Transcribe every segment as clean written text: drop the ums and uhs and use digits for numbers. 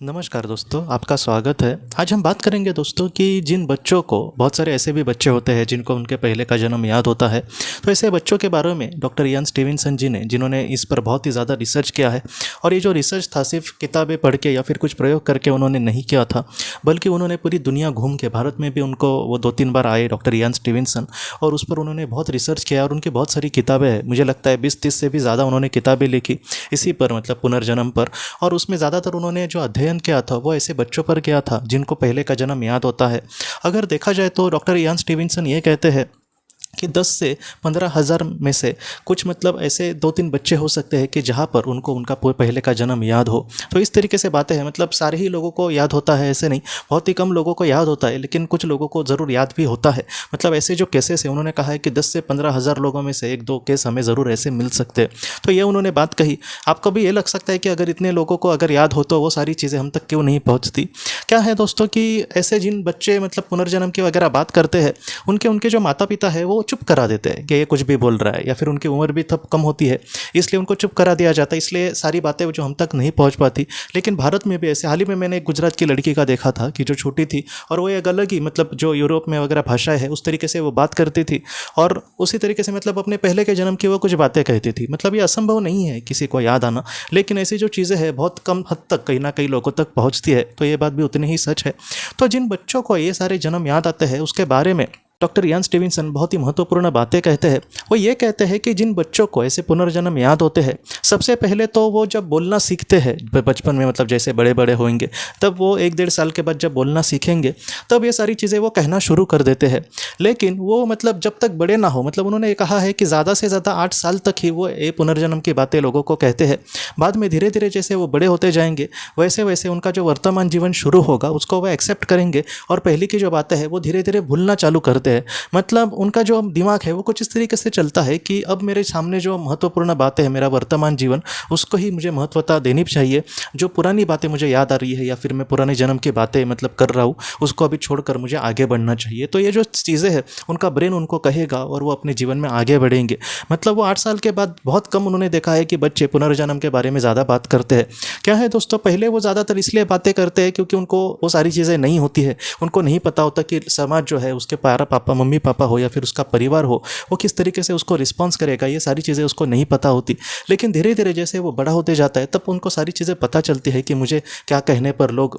नमस्कार दोस्तों, आपका स्वागत है। आज हम बात करेंगे दोस्तों कि जिन बच्चों को, बहुत सारे ऐसे भी बच्चे होते हैं जिनको उनके पहले का जन्म याद होता है, तो ऐसे बच्चों के बारे में डॉक्टर इयान स्टीवेंसन जी ने, जिन्होंने इस पर बहुत ही ज़्यादा रिसर्च किया है। और ये जो रिसर्च था सिर्फ किताबें पढ़ के या फिर कुछ प्रयोग करके उन्होंने नहीं किया था, बल्कि उन्होंने पूरी दुनिया घूम के, भारत में भी उनको वो 2-3 बार आए डॉक्टर इयान स्टीवेंसन, और उस पर उन्होंने बहुत रिसर्च किया और उनकी बहुत सारी किताबें हैं। मुझे लगता है 20-30 से भी ज़्यादा उन्होंने किताबें लिखी इसी पर, मतलब पुनर्जन्म पर। और उसमें ज़्यादातर उन्होंने जो अध्ययन किया था वो ऐसे बच्चों पर किया था जिनको पहले का जन्म याद होता है। अगर देखा जाए तो डॉक्टर इयान स्टीवेंसन ये कहते हैं कि 10 से 15 हज़ार में से कुछ, मतलब ऐसे 2-3 बच्चे हो सकते हैं कि जहाँ पर उनको उनका पहले का जन्म याद हो। तो इस तरीके से बातें हैं, मतलब सारे ही लोगों को याद होता है ऐसे नहीं, बहुत ही कम लोगों को याद होता है, लेकिन कुछ लोगों को ज़रूर याद भी होता है। मतलब ऐसे जो केसेस हैं, उन्होंने कहा है कि 10 से 15 हज़ार लोगों में से 1-2 केस हमें ज़रूर ऐसे मिल सकते हैं। तो ये उन्होंने बात कही। आपको भी ये लग सकता है कि अगर इतने लोगों को अगर याद हो तो वो सारी चीज़ें हम तक क्यों नहीं पहुँचती। क्या है दोस्तों कि ऐसे जिन बच्चे मतलब पुनर्जन्म की वगैरह बात करते हैं, उनके जो माता पिता है वो चुप करा देते हैं कि ये कुछ भी बोल रहा है, या फिर उनकी उम्र भी तब कम होती है, इसलिए उनको चुप करा दिया जाता है, इसलिए सारी बातें जो हम तक नहीं पहुंच पाती। लेकिन भारत में भी ऐसे, हाल ही में मैंने एक गुजरात की लड़की का देखा था कि जो छोटी थी, और वो एक अलग ही, मतलब जो यूरोप में वगैरह भाषाएं है उस तरीके से वो बात करती थी, और उसी तरीके से मतलब अपने पहले के जन्म की वो कुछ बातें कहती थी। मतलब ये असंभव नहीं है किसी को याद आना, लेकिन ऐसी जो चीज़ें हैं बहुत कम हद तक कहीं ना कहीं लोगों तक पहुँचती है, तो ये बात भी उतनी ही सच है। तो जिन बच्चों को ये सारे जन्म याद आते हैं उसके बारे में डॉक्टर इयान स्टीवेंसन बहुत ही महत्वपूर्ण बातें कहते हैं। वो ये कहते हैं कि जिन बच्चों को ऐसे पुनर्जन्म याद होते हैं, सबसे पहले तो वो जब बोलना सीखते हैं बचपन में, मतलब जैसे बड़े बड़े होंगे तब वो 1-1.5 साल के बाद जब बोलना सीखेंगे तब ये सारी चीज़ें वो कहना शुरू कर देते हैं। लेकिन वो मतलब जब तक बड़े ना हो, मतलब उन्होंने ये कहा है कि ज़्यादा से ज़्यादा 8 साल तक ही वो ये पुनर्जन्म की बातें लोगों को कहते हैं। बाद में धीरे धीरे जैसे वो बड़े होते जाएंगे, वैसे वैसे उनका जो वर्तमान जीवन शुरू होगा उसको वो एक्सेप्ट करेंगे, और पहले की जो बातें हैं वो धीरे धीरे भूलना चालू करते हैं। मतलब उनका जो दिमाग है वो कुछ इस तरीके से चलता है कि अब मेरे सामने जो महत्वपूर्ण बातें हैं, मेरा वर्तमान जीवन, उसको ही मुझे महत्वता देनी चाहिए। जो पुरानी बातें मुझे याद आ रही है या फिर मैं पुराने जन्म की बातें मतलब कर रहा हूँ, उसको अभी छोड़कर मुझे आगे बढ़ना चाहिए। तो ये जो चीज़ें हैं उनका ब्रेन उनको कहेगा और वो अपने जीवन में आगे बढ़ेंगे। मतलब वो 8 साल के बाद बहुत कम उन्होंने देखा है कि बच्चे पुनर्जन्म के बारे में ज़्यादा बात करते हैं। क्या है दोस्तों, पहले वो ज़्यादातर इसलिए बातें करते हैं क्योंकि उनको वो सारी चीज़ें नहीं होती है। उनको नहीं पता होता कि समाज जो है, उसके पापा मम्मी पापा हो या फिर उसका परिवार हो, वो किस तरीके से उसको रिस्पॉन्स करेगा, ये सारी चीज़ें उसको नहीं पता होती। लेकिन धीरे धीरे जैसे वो बड़ा होते जाता है तब उनको सारी चीज़ें पता चलती है कि मुझे क्या कहने पर लोग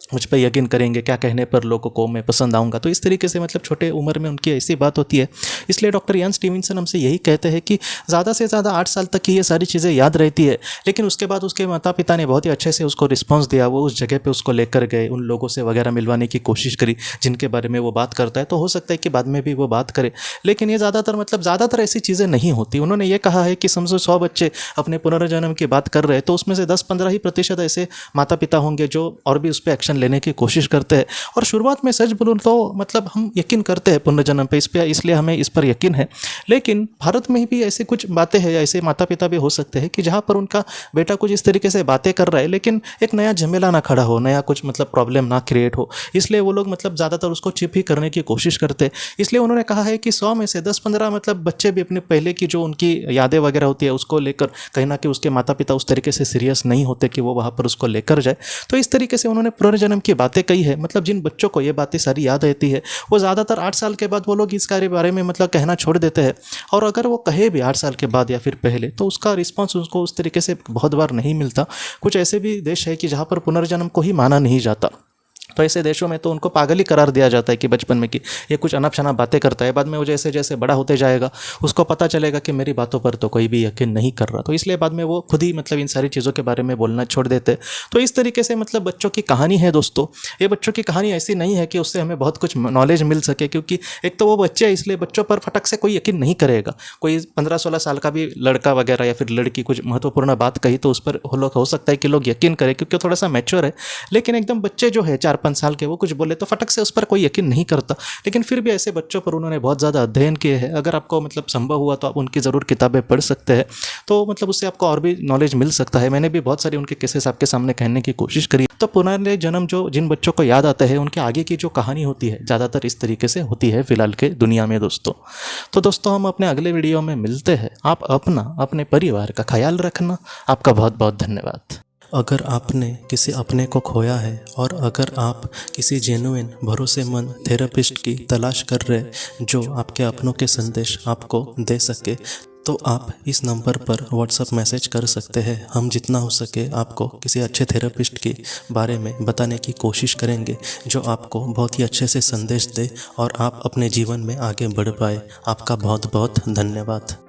मुझ पर यकीन करेंगे, क्या कहने पर लोगों को मैं पसंद आऊँगा। तो इस तरीके से मतलब छोटे उम्र में उनकी ऐसी बात होती है। इसलिए डॉक्टर इयान स्टीवेंसन हमसे यही कहते हैं कि ज़्यादा से ज़्यादा 8 साल तक ही ये सारी चीज़ें याद रहती है। लेकिन उसके बाद उसके माता पिता ने बहुत ही अच्छे से उसको रिस्पॉन्स दिया, वो उस जगह पर उसको लेकर गए, उन लोगों से वगैरह मिलवाने की कोशिश करी जिनके बारे में वो बात करता है। तो हो सकता है कि बाद में भी वो बात करे, लेकिन ये ज़्यादातर ऐसी चीज़ें नहीं होती। उन्होंने ये कहा है कि समझो 100 बच्चे अपने पुनर्जन्म की बात कर रहे हैं, तो उसमें से 10-15 ही प्रतिशत ऐसे माता पिता होंगे जो और भी उस पर एक्शन लेने की कोशिश करते हैं। और शुरुआत में सच बोलूं तो मतलब हम यकीन करते हैं पुनर्जन्म पे, इसलिए हमें इस पर यकीन है। लेकिन भारत में भी ऐसी कुछ बातें हैं, ऐसे माता पिता भी हो सकते हैं कि जहाँ पर उनका बेटा कुछ इस तरीके से बातें कर रहा है, लेकिन एक नया झमेला ना खड़ा हो, नया कुछ मतलब प्रॉब्लम ना क्रिएट हो, इसलिए वो लोग मतलब ज़्यादातर उसको चिप ही करने की कोशिश करते हैं। इसलिए उन्होंने कहा है कि 100 में से 10-15 मतलब बच्चे भी अपने पहले की जो उनकी यादें वगैरह होती है उसको लेकर कहीं ना कहीं उसके माता पिता उस तरीके से सीरियस नहीं होते कि वो वहाँ पर उसको लेकर जाए। तो इस तरीके से उन्होंने पुनर्जन्म की बातें कही है। मतलब जिन बच्चों को ये बातें सारी याद रहती है, वो ज़्यादातर 8 साल के बाद वो लोग इसके बारे में मतलब कहना छोड़ देते हैं। और अगर वो कहे भी 8 साल के बाद या फिर पहले, तो उसका रिस्पॉन्स उसको उस तरीके से बहुत बार नहीं मिलता। कुछ ऐसे भी देश है कि जहाँ पर पुनर्जन्म को ही माना नहीं जाता। तो ऐसे देशों में तो उनको पागल ही करार दिया जाता है कि बचपन में कि ये कुछ अनप शनप बातें करता है। बाद में वो जैसे जैसे बड़ा होते जाएगा उसको पता चलेगा कि मेरी बातों पर तो कोई भी यकीन नहीं कर रहा, तो इसलिए बाद में वो खुद ही मतलब इन सारी चीज़ों के बारे में बोलना छोड़ देते। तो इस तरीके से मतलब बच्चों की कहानी है दोस्तों। ये बच्चों की कहानी ऐसी नहीं है कि उससे हमें बहुत कुछ नॉलेज मिल सके, क्योंकि एक तो वो बच्चे हैं, इसलिए बच्चों पर फटक से कोई यकीन नहीं करेगा। कोई 15-16 साल का भी लड़का वगैरह या फिर लड़की कुछ महत्वपूर्ण बात कही तो उस पर हो सकता है कि लोग यकीन करें, क्योंकि थोड़ा सा मैच्योर है। लेकिन एकदम बच्चे जो है 4-5 साल के, वो कुछ बोले तो फटक से उस पर कोई यकीन नहीं करता। लेकिन फिर भी ऐसे बच्चों पर उन्होंने बहुत ज़्यादा अध्ययन किए हैं। अगर आपको मतलब संभव हुआ तो आप उनकी ज़रूर किताबें पढ़ सकते हैं, तो मतलब उससे आपको और भी नॉलेज मिल सकता है। मैंने भी बहुत सारी उनके केसेस आपके सामने कहने की कोशिश करी। तो पुनर्जन्म जन्म जो जिन बच्चों को याद आता है, उनके आगे की जो कहानी होती है ज़्यादातर इस तरीके से होती है फिलहाल के दुनिया में दोस्तों। तो दोस्तों हम अपने अगले वीडियो में मिलते हैं। आप अपना अपने परिवार का ख्याल रखना। आपका बहुत बहुत धन्यवाद। अगर आपने किसी अपने को खोया है और अगर आप किसी जेन्युइन भरोसेमंद थेरेपिस्ट की तलाश कर रहे जो आपके अपनों के संदेश आपको दे सके, तो आप इस नंबर पर व्हाट्सएप मैसेज कर सकते हैं। हम जितना हो सके आपको किसी अच्छे थेरेपिस्ट के बारे में बताने की कोशिश करेंगे जो आपको बहुत ही अच्छे से संदेश दे और आप अपने जीवन में आगे बढ़ पाए। आपका बहुत बहुत धन्यवाद।